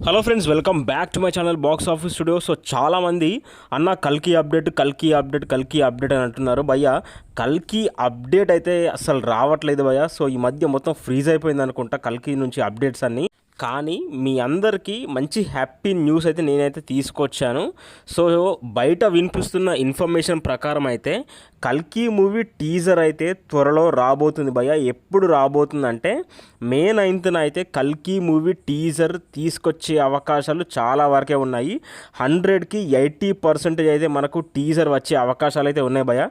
Hello friends, welcome back to my channel box office studio. So చాలామంది అన్న కల్కి update అని అంటున్నారు. భయ్య కల్కి అప్డేట్ అయితే అసలు రావట్లేదు భయ్య. సో ఈ మధ్య మొత్తం ఫ్రీజ్ అయిపోయింది అనుకుంటా కల్కి నుంచి అప్డేట్స్ అన్నీ. కానీ మీ అందరికీ మంచి హ్యాపీ న్యూస్ అయితే నేనైతే తీసుకొచ్చాను. సో బయట వినిపిస్తున్న ఇన్ఫర్మేషన్ ప్రకారం అయితే కల్కి మూవీ టీజర్ అయితే త్వరలో రాబోతుంది భయ్య. ఎప్పుడు రాబోతుందంటే మే 9th అయితే కల్కి మూవీ టీజర్ తీసుకొచ్చే అవకాశాలు చాలా వరకే ఉన్నాయి. 100కి 80% అయితే మనకు టీజర్ వచ్చే అవకాశాలు అయితే ఉన్నాయి భయ్య.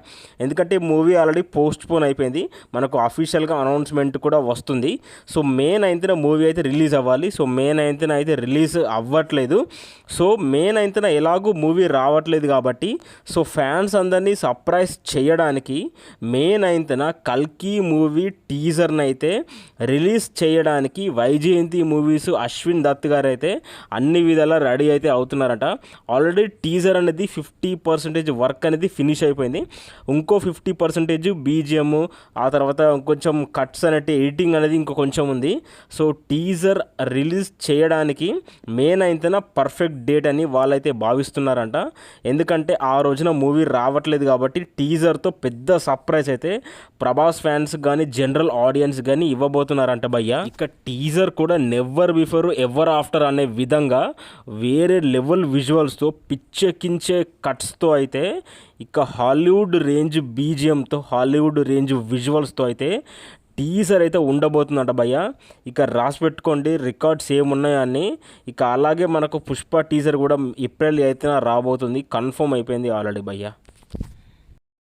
ఎందుకంటే మూవీ ఆల్రెడీ పోస్ట్ పోన్ అయిపోయింది, మనకు అఫీషియల్గా అనౌన్స్మెంట్ కూడా వస్తుంది. సో మే 9th మూవీ అయితే రిలీజ్ అవ్వాలి. సో మే 9th అయితే రిలీజ్ అవ్వట్లేదు. సో మే 9th ఎలాగూ మూవీ రావట్లేదు కాబట్టి సో ఫ్యాన్స్ అందరినీ సర్ప్రైజ్ చేయడానికి మే 9th కల్కి మూవీ టీజర్ని అయితే రిలీజ్ చేయడానికి వైజయంతి మూవీస్ అశ్విన్ దత్ గారు అయితే అన్ని విధాలా రెడీ అయితే అవుతున్నారట. ఆల్రెడీ టీజర్ అనేది 50% వర్క్ అనేది ఫినిష్ అయిపోయింది. ఇంకో 50% బీజిఎం, ఆ తర్వాత కొంచెం కట్స్ అనేటి ఎడిటింగ్ అనేది ఇంకో కొంచెం ఉంది. సో టీజర్ రిలీజ్ చేయడానికి మే 9th పర్ఫెక్ట్ డేట్ అని వాళ్ళైతే భావిస్తున్నారంట. ఎందుకంటే ఆ రోజున మూవీ రావట్లేదు కాబట్టి టీజర్తో పెద్ద సర్ప్రైజ్ అయితే ప్రభాస్ ఫ్యాన్స్ కానీ జనరల్ ఆడియన్స్ కానీ ఇవ్వబోతున్నారంట భయ్య. ఇక టీజర్ కూడా నెవర్ బిఫోర్ ఎవర్ ఆఫ్టర్ అనే విధంగా వేరే లెవెల్ విజువల్స్తో పిచ్చెక్కించే కట్స్తో అయితే ఇక హాలీవుడ్ రేంజ్ బీజిఎంతో హాలీవుడ్ రేంజ్ విజువల్స్తో అయితే టీజర్ అయితే ఉండబోతుందంట భయ్య. ఇక రాసి పెట్టుకోండి, రికార్డ్స్ ఏమున్నాయని. ఇక అలాగే మనకు పుష్ప టీజర్ కూడా ఏప్రిల్ 8th రాబోతుంది, కన్ఫర్మ్ అయిపోయింది ఆల్రెడీ భయ్య.